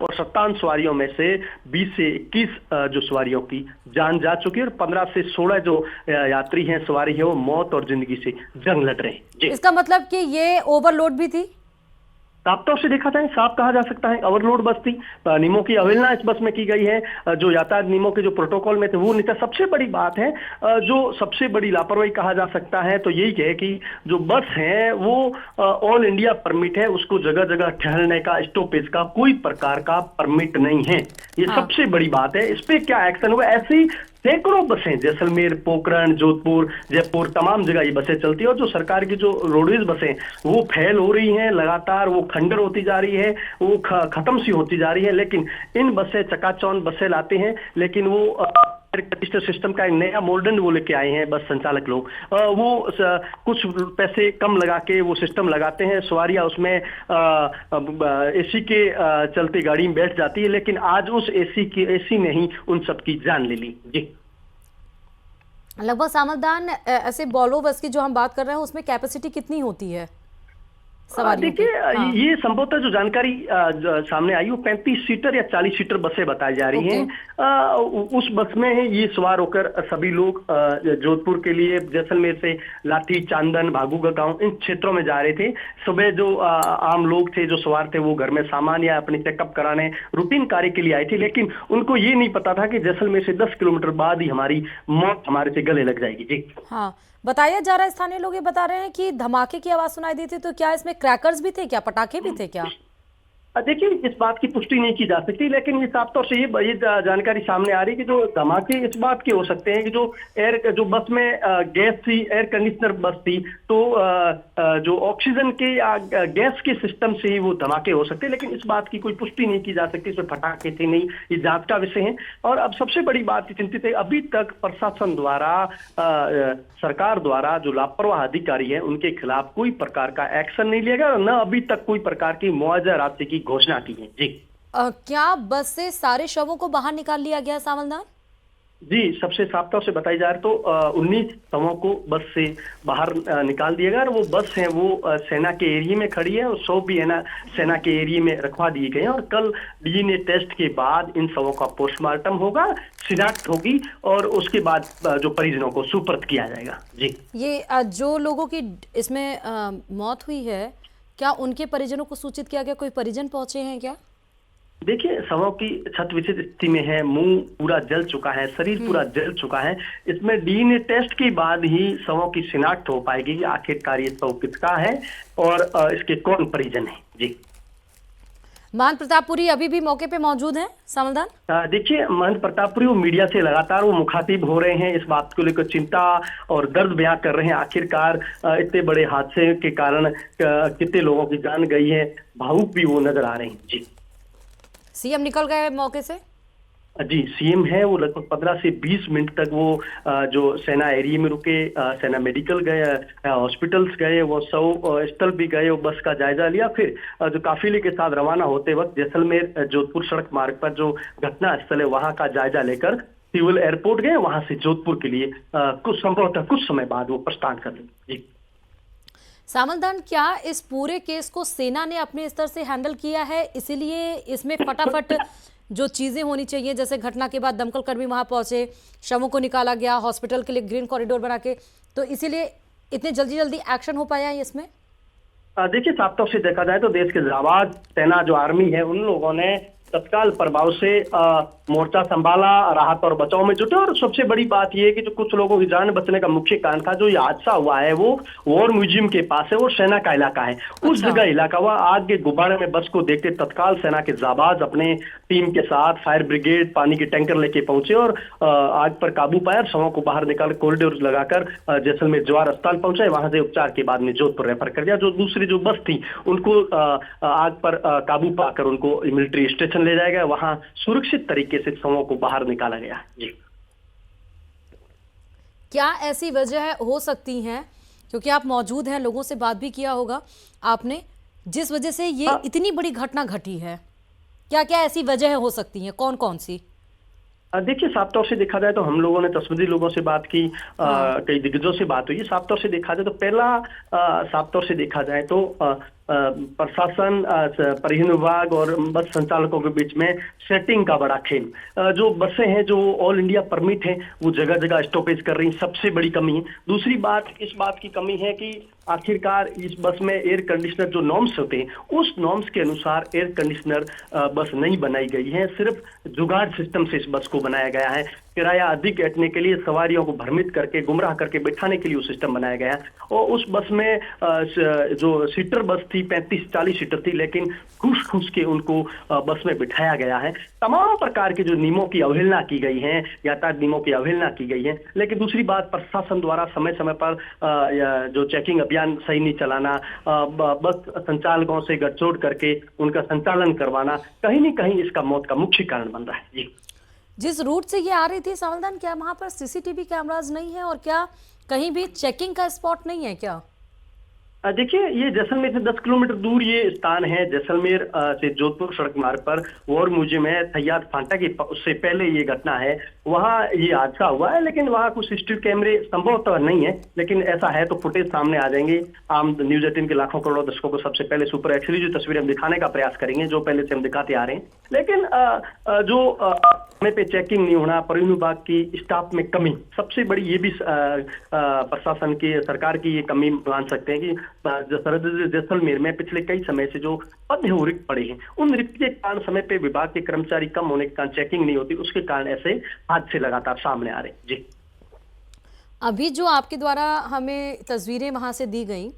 और 57 सवारियों में से 20 से 21 जो सवारियों की जान जा चुकी है और 15 से 16 जो यात्री हैं, सवारी है, वो मौत और जिंदगी से जंग लड़ रहे हैं जी। इसका मतलब कि ये ओवरलोड भी थी? साफ तौर से देखा जाए, साफ कहा जा सकता है ओवरलोड बस थी। नियमों की अवहेलना इस बस में की गई है, जो यातायात नियमों के जो प्रोटोकॉल में थे वो नहीं था। सबसे बड़ी बात है, जो सबसे बड़ी लापरवाही कहा जा सकता है तो यही है कि जो बस है वो ऑल इंडिया परमिट है, उसको जगह जगह ठहरने का, स्टॉपेज का कोई प्रकार का परमिट नहीं है। ये हाँ। सबसे बड़ी बात है। इस पे क्या एक्शन हुआ? ऐसी सैकड़ों बसें जैसलमेर, पोखरण, जोधपुर, जयपुर, तमाम जगह ये बसें चलती है और जो सरकार की जो रोडवेज बसें वो फेल हो रही हैं लगातार, वो खंडर होती जा रही है, वो खत्म सी होती जा रही है। लेकिन इन बसें चकाचौंध बसें लाते हैं, लेकिन वो एयर कंडीशनर सिस्टम का एक नया मॉडर्न वो लेके आए हैं बस संचालक लोग। वो कुछ पैसे कम लगा के वो सिस्टम लगाते हैं, सवारियां उसमें एसी के चलते गाड़ी में बैठ जाती है, लेकिन आज उस एसी ने ही उन सबकी जान ले ली जी। लगभग सामलदान, ऐसे वॉल्वो बस की जो हम बात कर रहे हैं उसमें कैपेसिटी कितनी होती है सवारियों की? देखिए, हाँ। ये संभवतः जो जानकारी सामने आई वो 35 सीटर या 40 सीटर बसें बताई जा रही हैं। उस बस में ये सवार होकर सभी लोग जोधपुर के लिए जैसलमेर से लाठी, चांदन, भागूगा गांव, इन क्षेत्रों में जा रहे थे। सुबह जो आम लोग थे जो सवार थे वो घर में सामान या अपनी चेकअप कराने रूटीन कार्य के लिए आए थे, लेकिन उनको ये नहीं पता था कि जैसलमेर से 10 किलोमीटर बाद ही हमारी मौत हमारे से गले लग जाएगी जी। हाँ, बताया जा रहा है, स्थानीय लोग ये बता रहे हैं कि धमाके की आवाज सुनाई दी थी, तो क्या इसमें क्रैकर्स भी थे, क्या पटाखे भी थे क्या? देखिए, इस बात की पुष्टि नहीं की जा सकती, लेकिन ये साफ तौर से ये जानकारी सामने आ रही है कि जो धमाके इस बात के हो सकते हैं कि जो बस में गैस थी, एयर कंडीशनर बस थी, तो जो ऑक्सीजन के या गैस के सिस्टम से ही वो धमाके हो सकते हैं, लेकिन इस बात की कोई पुष्टि नहीं की जा सकती इसमें फटाके थे नहीं, ये जांच का विषय है। और अब सबसे बड़ी बात चिंतित है, अभी तक प्रशासन द्वारा, सरकार द्वारा जो लापरवाह अधिकारी है उनके खिलाफ कोई प्रकार का एक्शन नहीं लिया गया और न अभी तक कोई प्रकार की मुआवजा राशि की घोषणा की है जी। क्या बस से सारे शवों को बाहर निकाल लिया गया सामलदान? जी, सबसे साफ तौर से बताई जा रही तो 19 शवों को बस से बाहर निकाल दिया गया और वो बस है वो सेना के एरिया में खड़ी है और 100 भी है ना सेना के एरिया में रखवा दिए गए हैं और कल डीएनए टेस्ट के बाद इन शवों का पोस्टमार्टम होगा, शिनाख्त होगी और उसके बाद जो परिजनों को सुपुर्द किया जाएगा जी। ये जो लोगों की इसमें मौत हुई है, क्या उनके परिजनों को सूचित किया गया? कोई परिजन पहुंचे हैं क्या? देखिए, शवों की छत विचित स्थिति में है, मुंह पूरा जल चुका है, शरीर पूरा जल चुका है। इसमें डीएनए टेस्ट के बाद ही शवों की शिनाख्त हो पाएगी कि आखिरकार ये शव किसका है और इसके कौन परिजन है जी। महंत प्रतापपुरी अभी भी मौके पे मौजूद हैं सामलदान? देखिए, महंत प्रतापपुरी वो मीडिया से लगातार वो मुखातिब हो रहे हैं, इस बात को लेकर चिंता और दर्द बयां कर रहे हैं। आखिरकार इतने बड़े हादसे के कारण कितने लोगों की जान गई है, भावुक भी वो नजर आ रहे हैं जी। सीएम निकल गए मौके से? जी, सीएम है वो लगभग 15 से 20 मिनट तक वो जो सेना एरिया में रुके, सेना मेडिकल गए, हॉस्पिटल्स गए, वो शव स्थल भी गए, वो बस का जायजा लिया, फिर जो काफिले के साथ रवाना होते वक्त जैसलमेर जोधपुर सड़क मार्ग पर जो घटना स्थल है वहां का जायजा लेकर सिविल एयरपोर्ट गए, वहां से जोधपुर के लिए संभवतः कुछ समय बाद वो प्रस्थान कर लेंगे जी। सामलदान, क्या इस पूरे केस को सेना ने अपने स्तर से हैंडल किया है, इसीलिए इसमें फटाफट जो चीजें होनी चाहिए, जैसे घटना के बाद दमकल कर्मी वहां पहुंचे, शवों को निकाला गया हॉस्पिटल के लिए ग्रीन कॉरिडोर बना के, तो इसीलिए इतने जल्दी जल्दी एक्शन हो पाया है इसमें? देखिए, साफ तौर से देखा जाए तो देश के जाबाज सेना जो आर्मी है उन लोगों ने तत्काल प्रभाव से मोर्चा संभाला, राहत और बचाव में जुटे और सबसे बड़ी बात यह है कि जो कुछ लोगों की जान बचने का मुख्य कारण था, जो ये हादसा हुआ है वो वॉर म्यूजियम के पास है और सेना का इलाका है। उस जगह इलाका हुआ, आग के गुब्बारे में बस को देखते तत्काल सेना के जाबाज अपने टीम के साथ फायर ब्रिगेड, पानी के टैंकर लेके पहुंचे और आग पर काबू पाया, शवों को बाहर निकाल कॉरिडोर लगाकर जैसलमेर जवाहर अस्पताल पहुंचे, वहां से उपचार के बाद में जोधपुर रेफर कर दिया। जो दूसरी जो बस थी उनको आग पर काबू पाकर उनको मिलिट्री स्टेशन ले जाएगा, वहां सुरक्षित तरीके से शवों को बाहर निकाला गया जी। क्या ऐसी वजह हो सकती है, क्योंकि आप मौजूद हैं, लोगों से बात भी किया होगा आपने, जिस वजह से ये इतनी बड़ी घटना घटी है, क्या क्या ऐसी वजह हो सकती हैं, कौन कौन सी? देखिए, साफ तौर से देखा जाए तो हम लोगों ने तस्वीरी लोगों से बात की, कई दिग्गजों से बात हुई। साफ तौर से देखा जाए तो पहला साफ तौर से देखा जाए तो प्रशासन, परिवहन विभाग और बस संचालकों के बीच में सेटिंग का बड़ा खेल। जो बसें हैं जो ऑल इंडिया परमिट है वो जगह जगह स्टॉपेज कर रही, सबसे बड़ी कमी है। दूसरी बात, इस बात की कमी है कि आखिरकार इस बस में एयर कंडीशनर जो नॉर्म्स होते हैं उस नॉर्म्स के अनुसार एयर कंडीशनर बस नहीं बनाई गई है, सिर्फ जुगाड़ सिस्टम से इस बस को बनाया गया है। किराया अधिक ऐंठने के लिए, सवारियों को भ्रमित करके, गुमराह करके बैठाने के लिए वो सिस्टम बनाया गया है। और उस बस में जो सीटर बस थी 35-40 सीटर थी, लेकिन घुस घुस के उनको बस में बिठाया गया है। तमाम प्रकार के जो नियमों की अवहेलना की गई है, यातायात नियमों की अवहेलना की गई है। लेकिन दूसरी बात, प्रशासन द्वारा समय समय पर जो चेकिंग अभियान सही नहीं चलाना, बस संचालकों से गठजोड़ करके उनका संचालन करवाना कहीं न कहीं इसका मौत का मुख्य कारण बन रहा है। जी, जिस रूट से ये आ रही थी सावधान, क्या वहां पर सीसीटीवी कैमरास नहीं है और क्या कहीं भी चेकिंग का स्पॉट नहीं है क्या? देखिए, ये जैसलमेर से 10 किलोमीटर दूर ये स्थान है। जैसलमेर से जोधपुर सड़क मार्ग पर वॉर म्यूजियम है, थैयाद फांटा की उससे पहले ये घटना है, वहाँ ये हादसा हुआ है। लेकिन वहाँ कुछ सीसीटीवी कैमरे संभवतः नहीं है, लेकिन ऐसा है तो फुटेज सामने आ जाएंगे। आम न्यूज 18 के लाखों करोड़ों दर्शकों को सबसे पहले सुपर एक्सक्लूसिव तस्वीरें हम दिखाने का प्रयास करेंगे, जो पहले से हम दिखाते आ रहे हैं। लेकिन जो समय पे चेकिंग नहीं होना, परिवहन विभाग की स्टाफ में कमी, सबसे बड़ी ये भी प्रशासन की, सरकार की ये कमी मान सकते हैं कि जैसलमेर में पिछले कई समय से जो पद है वो रिक्त पड़े हैं। उन रिक्त के कारण समय पे विभाग के कर्मचारी कम होने के कारण चेकिंग नहीं होती, उसके कारण ऐसे हादसे लगातार सामने आ रहे हैं। जी, अभी जो आपके द्वारा हमें तस्वीरें वहां से दी गई,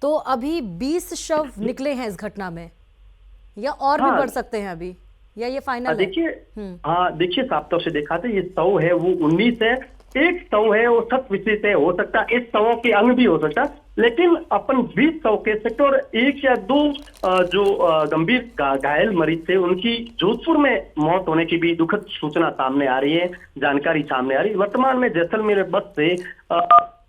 तो अभी 20 शव निकले हैं इस घटना में, या और भी बढ़ सकते हैं अभी, या ये फाइनल है? देखिए, देखिए, साफ तौर से देखा था, ये 100 है, वो 19 है। एक 100 है वो सत विशेष है, हो सकता है इस 100 के अंग भी हो सकता है, लेकिन अपन 20 100 के सेक्टर 1 या 2 जो गंभीर घायल मरीज थे उनकी जोधपुर में मौत होने की भी दुखद सूचना सामने आ रही है, जानकारी सामने आ रही है। वर्तमान में जैसलमेर बस से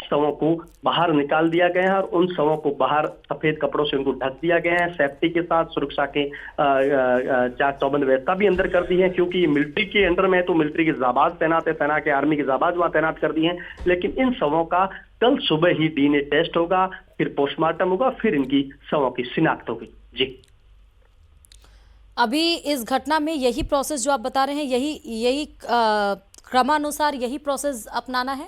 शवों को बाहर निकाल दिया गया है और उन शवों को बाहर सफेद कपड़ों से उनको ढक दिया गया है। सेफ्टी के साथ सुरक्षा के चाक चौबंद व्यवस्था भी अंदर कर दी है, क्योंकि ये मिलिट्री के अंडर में है, तो मिलिट्री के जाबाज तैनात है, सेना के आर्मी के जाबाज वहां तैनात कर दिए हैं। लेकिन इन शवों का कल सुबह ही डीएनए टेस्ट होगा, फिर पोस्टमार्टम होगा, फिर इनकी शवों की शिनाख्त होगी। जी, अभी इस घटना में यही प्रोसेस जो आप बता रहे हैं, यही क्रमानुसार यही प्रोसेस अपनाना है,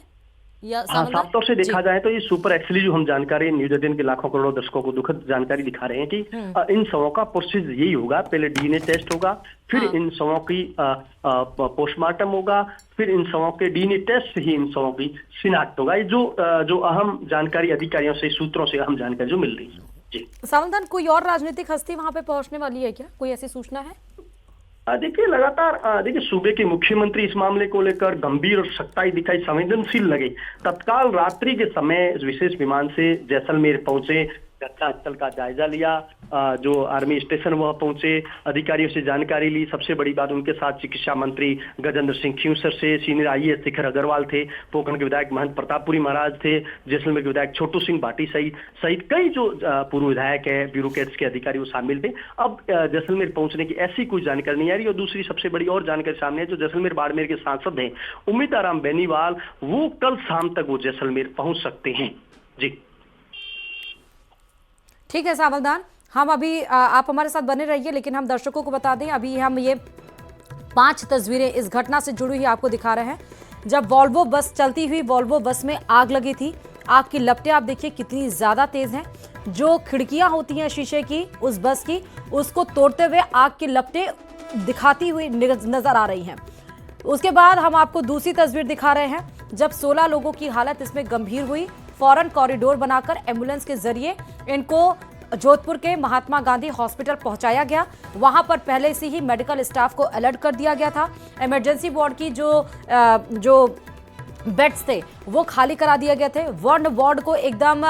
या साफ तौर से देखा जाए तो ये सुपर एक्सक्लूसिव हम जानकारी न्यूज 18 के लाखों करोड़ों दर्शकों को दुखद जानकारी दिखा रहे हैं कि इन शवों का प्रोसेस यही होगा। पहले डीएनए टेस्ट होगा, फिर इन शवों की पोस्टमार्टम होगा, फिर इन शवों के डीएनए टेस्ट से ही इन शवों की शिनाख्त होगा। ये जो अहम जानकारी अधिकारियों से, सूत्रों से अहम जानकारी जो मिल रही है। जी, सावधान, कोई और राजनीतिक हस्ती वहां पे पहुंचने वाली है क्या? कोई ऐसी सूचना है? देखिए, लगातार देखिए, सूबे के मुख्यमंत्री इस मामले को लेकर गंभीर और सख्ताई दिखाई, संवेदनशील लगे। तत्काल रात्रि के समय विशेष विमान से जैसलमेर पहुंचे, घटनास्थल का जायजा लिया, जो आर्मी स्टेशन वह पहुंचे, अधिकारियों से जानकारी ली। सबसे बड़ी बात, उनके साथ चिकित्सा मंत्री गजेंद्र सिंह खींवसर से सीनियर आईएएस शिखर अग्रवाल थे, पोखरण के विधायक महंत प्रतापपुरी महाराज थे, जैसलमेर के विधायक छोटू सिंह भाटी सहित कई जो पूर्व विधायक है, ब्यूरोक्रेट्स के अधिकारी वो शामिल थे। अब जैसलमेर पहुंचने की ऐसी कोई जानकारी नहीं आ रही। और दूसरी सबसे बड़ी और जानकारी सामने है, जो जैसलमेर बाड़मेर के सांसद हैं उम्मीदवार बेनीवाल, वो कल शाम तक वो जैसलमेर पहुंच सकते हैं। जी, ठीक है सावधान, हम अभी आप हमारे साथ बने रहिए, लेकिन हम दर्शकों को बता दें, अभी हम ये 5 तस्वीरें इस घटना से जुड़ी हुई आपको दिखा रहे हैं। जब वॉल्वो बस चलती हुई वॉल्वो बस में आग लगी थी, आग की लपटें आप देखिए कितनी ज़्यादा तेज़ हैं। जो खिड़कियां होती हैं शीशे की उस बस की, उसको तोड़ते हुए आग की लपटें दिखाती हुई नजर आ रही हैं। उसके बाद हम आपको दूसरी तस्वीर दिखा रहे हैं, जब 16 लोगों की हालत इसमें गंभीर हुई। फौरन कॉरिडोर बनाकर एम्बुलेंस के जरिए इनको जोधपुर के महात्मा गांधी हॉस्पिटल पहुंचाया गया। वहां पर पहले से ही मेडिकल स्टाफ को अलर्ट कर दिया गया था। इमरजेंसी वार्ड की जो बेड्स थे वो खाली करा दिए गए थे। वार्ड को एकदम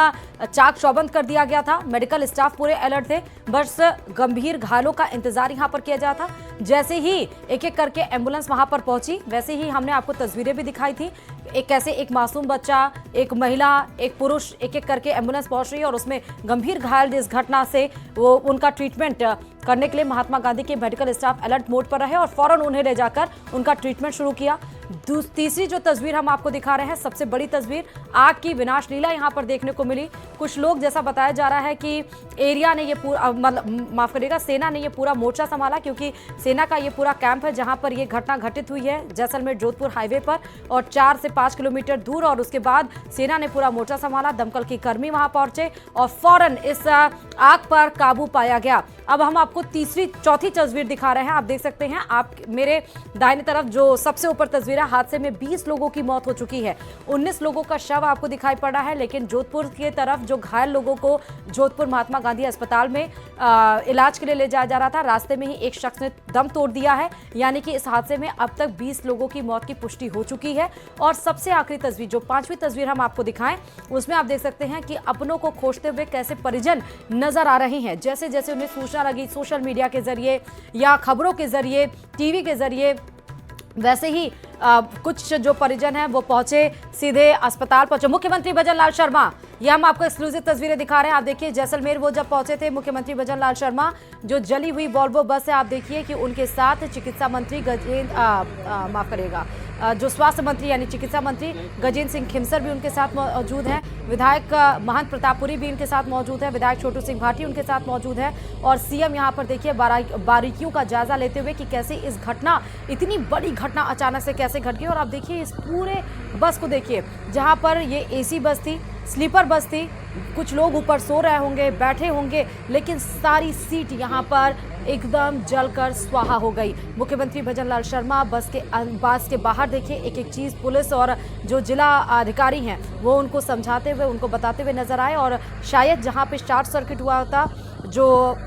चाक चौबंद कर दिया गया था। मेडिकल स्टाफ पूरे अलर्ट थे, बस गंभीर घायलों का इंतजार यहां पर किया जाता। जैसे ही एक एक करके एम्बुलेंस वहां पर पहुंची, वैसे ही हमने आपको तस्वीरें भी दिखाई थी। एक कैसे एक मासूम बच्चा, एक महिला, एक पुरुष, एक एक करके एम्बुलेंस पहुंच रही है और उसमें गंभीर घायल इस घटना से वो उनका ट्रीटमेंट करने के लिए महात्मा गांधी के मेडिकल स्टाफ अलर्ट मोड पर रहे और फौरन उन्हें ले जाकर उनका ट्रीटमेंट शुरू किया। तीसरी जो तस्वीर हम आपको दिखा रहे हैं, सबसे बड़ी तस्वीर, आग की विनाश लीला यहां पर देखने को मिली। कुछ लोग, जैसा बताया जा रहा है कि एरिया ने ये पूरा, माफ करिएगा, सेना ने ये पूरा मोर्चा संभाला, क्योंकि सेना का ये पूरा कैंप है जहां पर ये घटना घटित हुई है जैसलमेर जोधपुर हाईवे पर और 4 से 5 किलोमीटर दूर। और उसके बाद सेना ने पूरा मोर्चा संभाला, दमकल की कर्मी वहां पहुंचे और फौरन इस आग पर काबू पाया गया। अब हम आपको चौथी तस्वीर दिखा रहे हैं। आप देख सकते हैं, आप मेरे दाहिने तरफ जो सबसे ऊपर तस्वीर है, हादसे में 20 लोगों की मौत हो चुकी है, 19 लोगों का शव आपको दिखाई पड़ रहा है। लेकिन जोधपुर की तरफ जो घायल लोगों को जोधपुर महात्मा गांधी अस्पताल में इलाज के लिए ले जाया जा रहा था, रास्ते में ही एक शख्स ने दम तोड़ दिया है। यानी कि इस हादसे में अब तक 20 लोगों की मौत की पुष्टि हो चुकी है। और सबसे आखिरी तस्वीर, जो 5वीं तस्वीर हम आपको दिखाएं, उसमें आप देख सकते हैं कि अपनों को खोजते हुए कैसे परिजन नजर आ रहे हैं। जैसे जैसे उन्हें सूचना लगी सोशल मीडिया के जरिए या खबरों के जरिए, टीवी के जरिए, वैसे ही कुछ जो परिजन हैं वो पहुंचे, सीधे अस्पताल पहुंचे। मुख्यमंत्री भजन लाल शर्मा, ये हम आपको एक्सक्लूसिव तस्वीरें दिखा रहे हैं। आप देखिए, जैसलमेर वो जब पहुंचे थे मुख्यमंत्री भजन लाल शर्मा, जो जली हुई वॉल्वो बस है, आप देखिए कि उनके साथ चिकित्सा मंत्री माफ करिएगा, जो स्वास्थ्य मंत्री यानी चिकित्सा मंत्री गजेंद्र सिंह खिमसर भी उनके साथ मौजूद हैं, विधायक महंत प्रतापपुरी भी उनके साथ मौजूद है, विधायक छोटू सिंह भाटी उनके साथ मौजूद है। और सीएम यहां पर देखिए बारीकियों का जायजा लेते हुए कि कैसे इस घटना, इतनी बड़ी घटना अचानक से कैसे घट गई। और आप देखिए इस पूरे बस को देखिए, जहां पर ये एसी बस थी, स्लीपर बस थी, कुछ लोग ऊपर सो रहे होंगे, बैठे होंगे, लेकिन सारी सीट यहां पर एकदम जलकर स्वाहा हो गई। मुख्यमंत्री भजन लाल शर्मा बस के बाहर देखिए, एक एक चीज पुलिस और जो जिला अधिकारी हैं वो उनको समझाते हुए, उनको बताते हुए नजर आए। और शायद जहां पे शॉर्ट सर्किट हुआ था, जो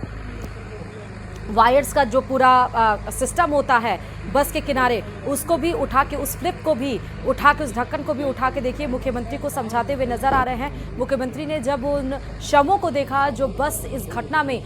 वायर्स का जो पूरा सिस्टम होता है बस के किनारे, उसको भी उठा के, उस फ्लिप को भी उठा के, उस ढक्कन को भी उठा के देखिए मुख्यमंत्री को समझाते हुए नजर आ रहे हैं। मुख्यमंत्री ने जब उन शवों को देखा जो बस इस घटना में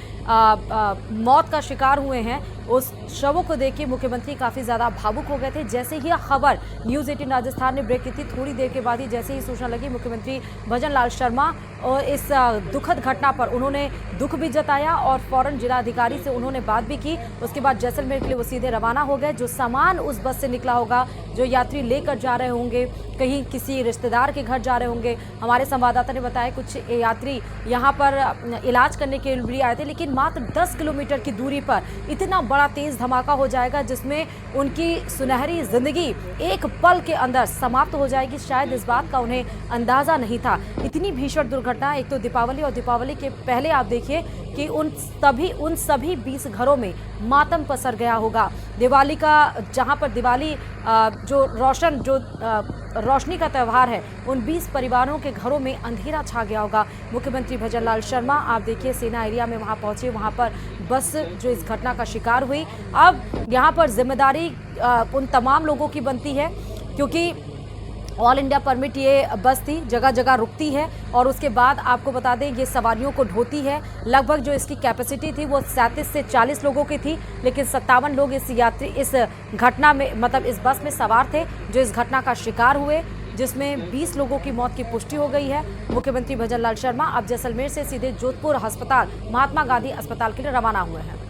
मौत का शिकार हुए हैं, उस शवों को देख के मुख्यमंत्री काफी ज्यादा भावुक हो गए थे। जैसे ही खबर न्यूज 18 राजस्थान ने ब्रेक की थी, थोड़ी देर के बाद ही जैसे ही सूचना लगी, मुख्यमंत्री भजन लाल शर्मा और इस दुखद घटना पर उन्होंने दुख भी जताया और फौरन जिलाधिकारी से उन्होंने बात भी की। उसके बाद जैसलमेर के लिए वो सीधे रवाना हो गए। जो सामान उस बस से निकला होगा, जो यात्री लेकर जा रहे होंगे, कहीं किसी रिश्तेदार के घर जा रहे होंगे, हमारे संवाददाता ने बताया कुछ यात्री यहाँ पर इलाज करने के लिए आए थे, लेकिन मात्र 10 किलोमीटर की दूरी पर इतना बड़ा तेज धमाका हो जाएगा जिसमें उनकी सुनहरी जिंदगी एक पल के अंदर समाप्त हो जाएगी। शायद इस बात का उन्हें अंदाजा नहीं था। इतनी भीषण दुर्घटना, एक तो दीपावली और दीपावली के पहले आप देखिए कि उन सभी 20 घरों में मातम पसर गया होगा। दिवाली का, जहां पर दिवाली जो रोशनी का त्यौहार है, उन 20 परिवारों के घरों में अंधेरा छा गया होगा। मुख्यमंत्री भजन लाल शर्मा, आप देखिए, सेना एरिया में वहां पहुंचे, वहां पर बस जो इस घटना का शिकार हुई। अब यहां पर जिम्मेदारी उन तमाम लोगों की बनती है, क्योंकि ऑल इंडिया परमिट ये बस थी, जगह जगह रुकती है और उसके बाद आपको बता दें ये सवारियों को ढोती है। लगभग जो इसकी कैपेसिटी थी वो 37 से 40 लोगों की थी, लेकिन 57 लोग इस घटना में, मतलब इस बस में सवार थे जो इस घटना का शिकार हुए, जिसमें 20 लोगों की मौत की पुष्टि हो गई है। मुख्यमंत्री भजन लाल शर्मा अब जैसलमेर से सीधे जोधपुर अस्पताल, महात्मा गांधी अस्पताल के लिए रवाना हुए हैं।